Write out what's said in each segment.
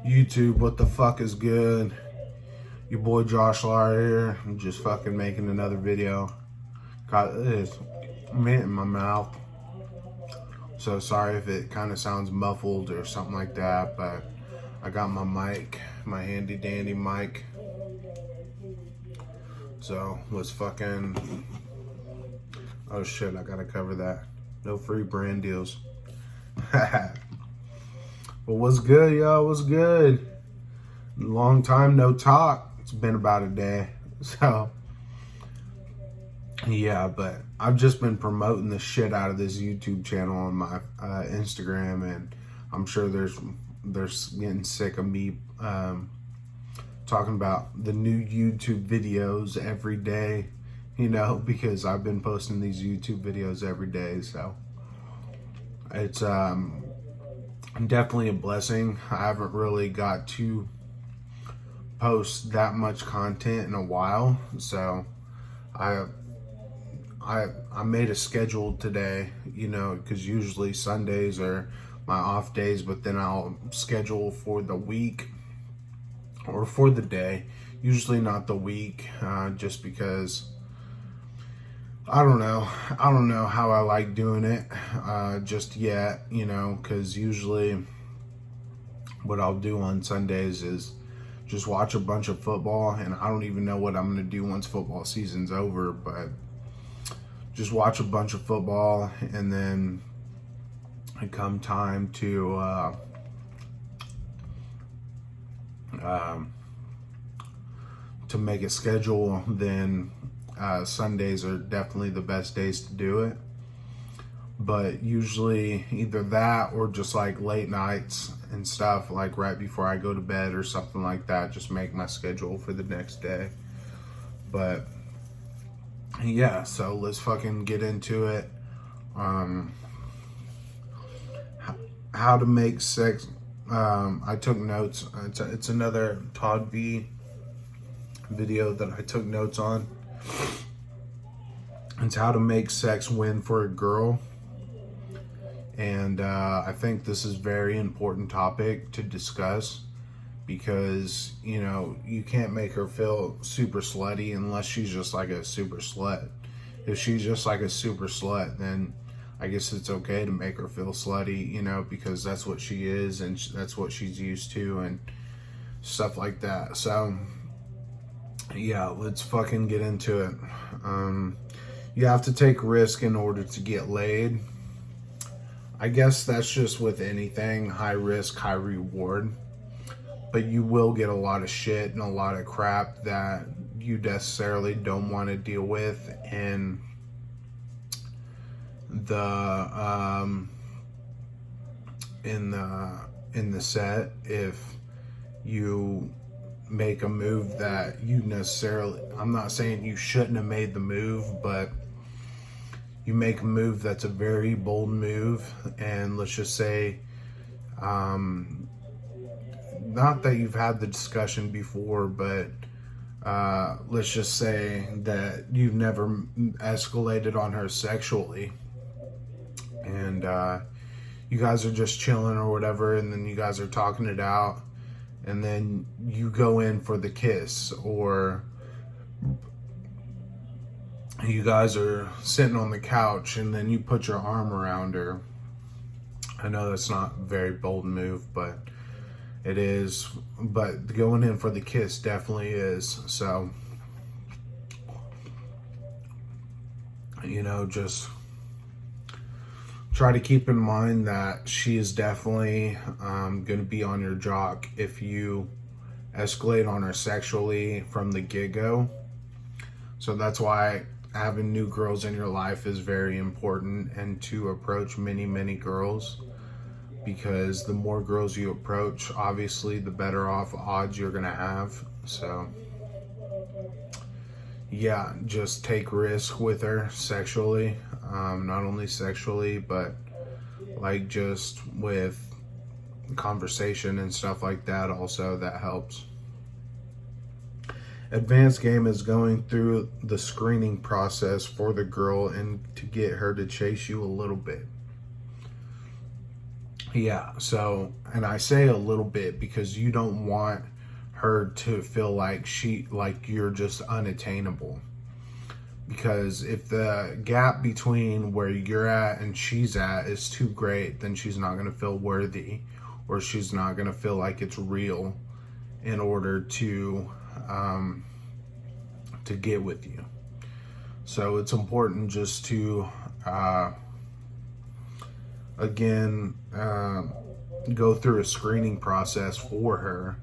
YouTube, what the fuck is good? Your boy Josh Lar here. I'm just fucking making another video. Got this mint in my mouth. So sorry if it kind of sounds muffled or something like that, but I got my mic, my handy dandy mic. So let's fucking, oh shit, I gotta cover that. No free brand deals. But what's good, y'all? What's good? Long time no talk. It's been about a day. So, yeah, but I've just been promoting the shit out of this YouTube channel on my Instagram, and I'm sure they're getting sick of me talking about the new YouTube videos every day, you know, because I've been posting these YouTube videos every day. So it's definitely a blessing. I haven't really got to post that much content in a while, so I made a schedule today, you know, because usually Sundays are my off days, but then I'll schedule for the week or for the day, usually not the week, just because I don't know how I like doing it just yet, you know, because usually what I'll do on Sundays is just watch a bunch of football, and I don't even know what I'm going to do once football season's over, but just watch a bunch of football, and then come time to make a schedule, then Sundays are definitely the best days to do it. But usually either that or just like late nights and stuff, like right before I go to bed or something like that, just make my schedule for the next day. But yeah, so let's fucking get into it. How to make sex. I took notes. It's another Todd V video that I took notes on. It's how to make sex win for a girl. And I think this is a very important topic to discuss, because, you know, you can't make her feel super slutty unless she's just like a super slut. If she's just like a super slut, then I guess it's okay to make her feel slutty, you know, because that's what she is and that's what she's used to and stuff like that. So, yeah, let's fucking get into it. You have to take risk in order to get laid. I guess that's just with anything, high risk, high reward. But you will get a lot of shit and a lot of crap that you necessarily don't want to deal with in the set if you make a move that you necessarily, I'm not saying you shouldn't have made the move, but you make a move that's a very bold move, and let's just say, not that you've had the discussion before, but let's just say that you've never escalated on her sexually, and you guys are just chilling or whatever, and then you guys are talking it out, and then you go in for the kiss, or you guys are sitting on the couch and then you put your arm around her. I know that's not a very bold move, but it is. But going in for the kiss definitely is. So, you know, just try to keep in mind that she is definitely going to be on your jock if you escalate on her sexually from the get-go. So that's why having new girls in your life is very important, and to approach many girls, because the more girls you approach, obviously the better off odds you're gonna have. So yeah, just take risk with her sexually, not only sexually, but like just with conversation and stuff like that also, that helps. Advanced game is going through the screening process for the girl and to get her to chase you a little bit. Yeah, so, and I say a little bit because you don't want her to feel like you're just unattainable. Because if the gap between where you're at and she's at is too great, then she's not going to feel worthy, or she's not going to feel like it's real in order to get with you. So it's important just to again go through a screening process for her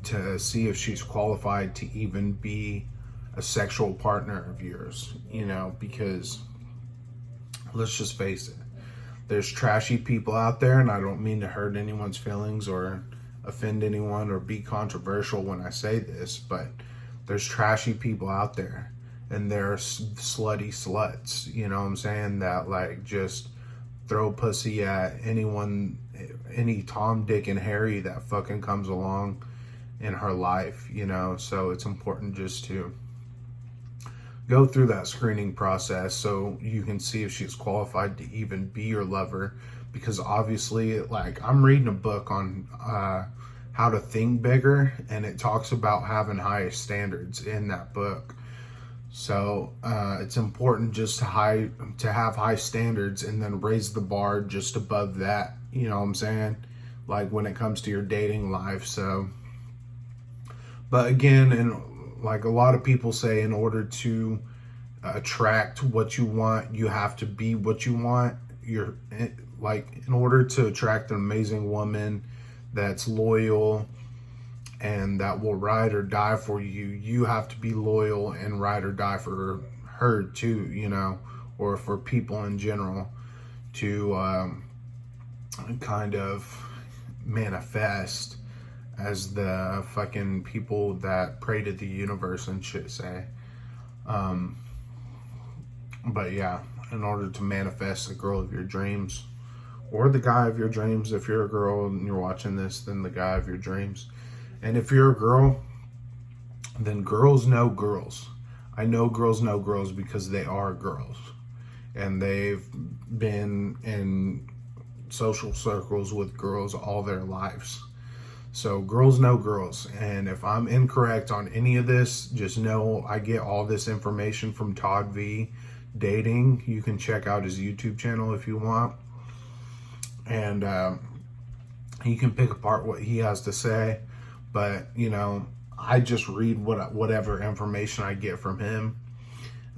to see if she's qualified to even be a sexual partner of yours, because let's just face it, there's trashy people out there, and I don't mean to hurt anyone's feelings or offend anyone or be controversial when I say this, but there's trashy people out there, and they're slutty sluts, you know what I'm saying, that like just throw pussy at anyone, any Tom, Dick, and Harry that fucking comes along in her life, so it's important just to go through that screening process so you can see if she's qualified to even be your lover. Because obviously, like, I'm reading a book on how to think bigger, and it talks about having higher standards in that book. So it's important just to have high standards and then raise the bar just above that, you know what I'm saying, like when it comes to your dating life. So, but again, and like a lot of people say, in order to attract what you want, you have to be what you want. You're like, in order to attract an amazing woman that's loyal and that will ride or die for you, you have to be loyal and ride or die for her too, or for people in general to kind of manifest as the fucking people that pray to the universe and shit say. But yeah, in order to manifest the girl of your dreams, or the guy of your dreams, if you're a girl and you're watching this, then the guy of your dreams. And if you're a girl, then girls know girls. I know girls know girls because they are girls. And they've been in social circles with girls all their lives. So girls know girls. And if I'm incorrect on any of this, just know I get all this information from Todd V Dating. You can check out his YouTube channel if you want. And you can pick apart what he has to say. But, I just read whatever information I get from him.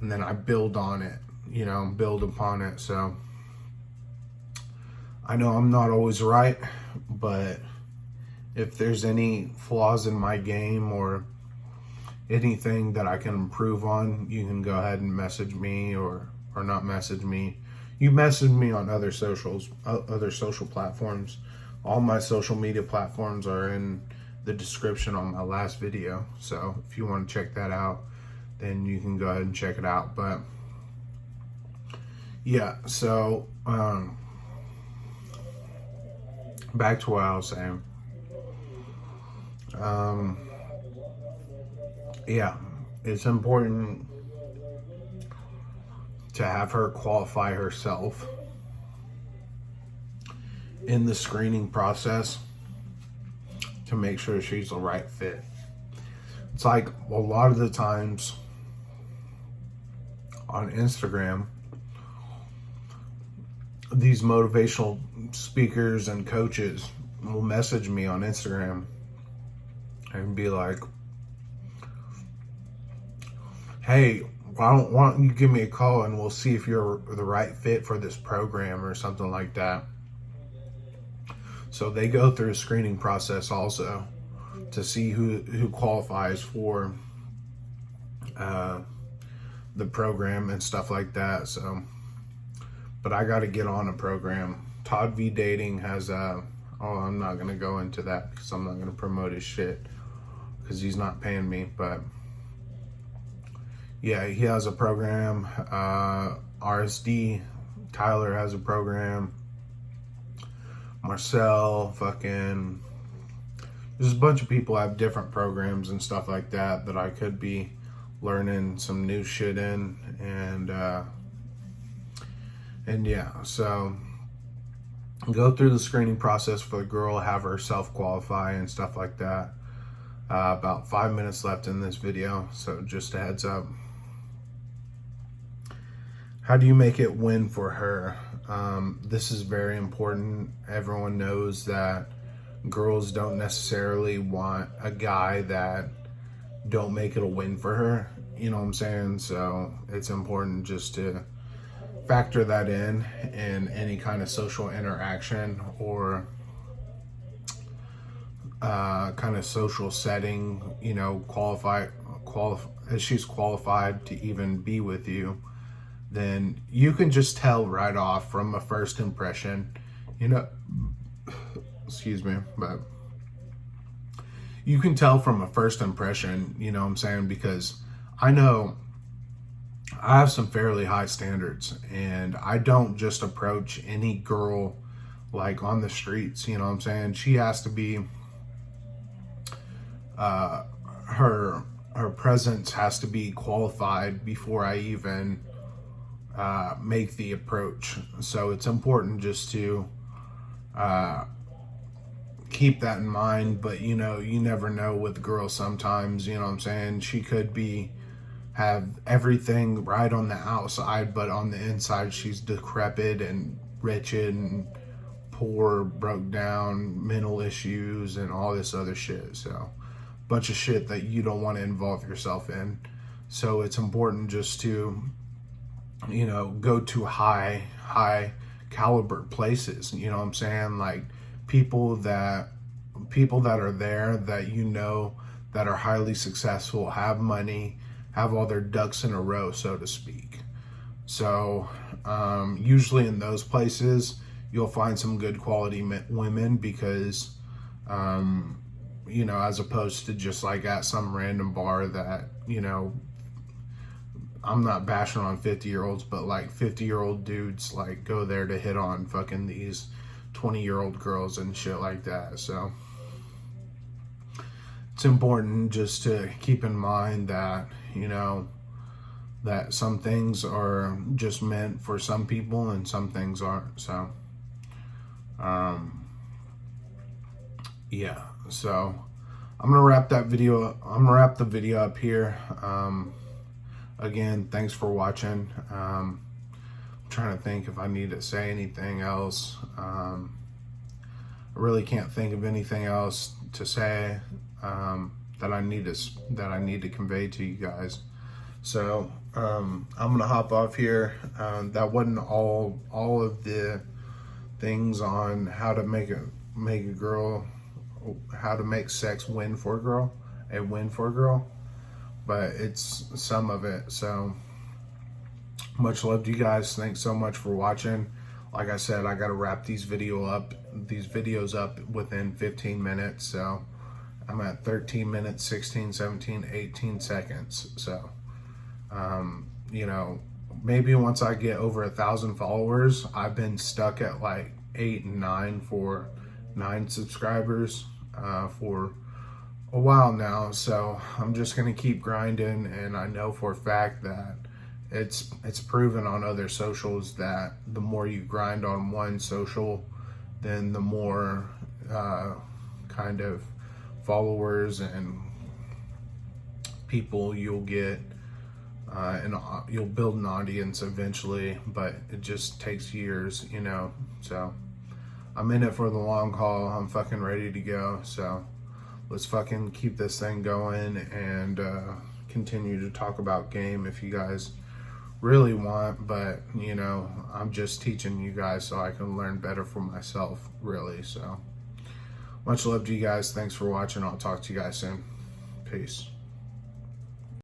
And then I build on it, build upon it. So I know I'm not always right, but if there's any flaws in my game or anything that I can improve on, you can go ahead and message me or not message me. You message me on other social platforms. All my social media platforms are in the description on my last video. So if you want to check that out, then you can go ahead and check it out. But yeah, so back to what I was saying. Yeah, it's important to have her qualify herself in the screening process to make sure she's the right fit. It's like a lot of the times on Instagram, these motivational speakers and coaches will message me on Instagram and be like, hey, why don't you give me a call and we'll see if you're the right fit for this program or something like that. So they go through a screening process also to see who qualifies for the program and stuff like that. So, but I got to get on a program. Todd V Dating has I'm not going to go into that because I'm not going to promote his shit because he's not paying me. But yeah, he has a program. RSD Tyler has a program. Marcel, fucking, there's a bunch of people have different programs and stuff like that I could be learning some new shit in. And yeah, so go through the screening process for the girl, have her self-qualify and stuff like that. About 5 minutes left in this video, so just a heads up. How do you make it win for her? This is very important. Everyone knows that girls don't necessarily want a guy that don't make it a win for her. You know what I'm saying? So it's important just to factor that in any kind of social interaction or kind of social setting. You know, if she's qualified to even be with you, then you can just tell right off from a first impression, you know, excuse me, but you can tell from a first impression, you know what I'm saying? Because I know I have some fairly high standards, and I don't just approach any girl like on the streets, you know what I'm saying? She has to be, her presence has to be qualified before I even make the approach. So it's important just to keep that in mind. But you know, you never know with girls sometimes, you know what I'm saying? She could have everything right on the outside, but on the inside she's decrepit and wretched and poor, broke down, mental issues and all this other shit. So bunch of shit that you don't want to involve yourself in. So it's important just to, you know, go to high caliber places, you know what I'm saying? Like people that are there that you know that are highly successful, have money, have all their ducks in a row, so to speak. So usually in those places you'll find some good quality women, because you know, as opposed to just like at some random bar that, you know, I'm not bashing on 50-year-olds, but like 50-year-old dudes like go there to hit on fucking these 20-year-old girls and shit like that. So it's important just to keep in mind that, you know, that some things are just meant for some people and some things aren't. So yeah, so I'm gonna wrap the video up here. Again, thanks for watching. I'm trying to think if I need to say anything else. I really can't think of anything else to say that I need to convey to you guys. So I'm gonna hop off here. That wasn't all of the things on how to make a girl, how to make sex win for a girl, but it's some of it. So much love to you guys. Thanks so much for watching. Like I said, I got to wrap these videos up within 15 minutes. So I'm at 13 minutes, 16, 17, 18 seconds. So, you know, maybe once I get over 1,000 followers, I've been stuck at like 8 and 9 for 9 subscribers for a while now. So I'm just going to keep grinding. And I know for a fact that it's proven on other socials that the more you grind on one social, then the more kind of followers and people you'll get, and you'll build an audience eventually, but it just takes years, you know. So I'm in it for the long haul. I'm fucking ready to go. So let's fucking keep this thing going and continue to talk about game if you guys really want. But you know, I'm just teaching you guys so I can learn better for myself, really. So much love to you guys. Thanks for watching. I'll talk to you guys soon. Peace.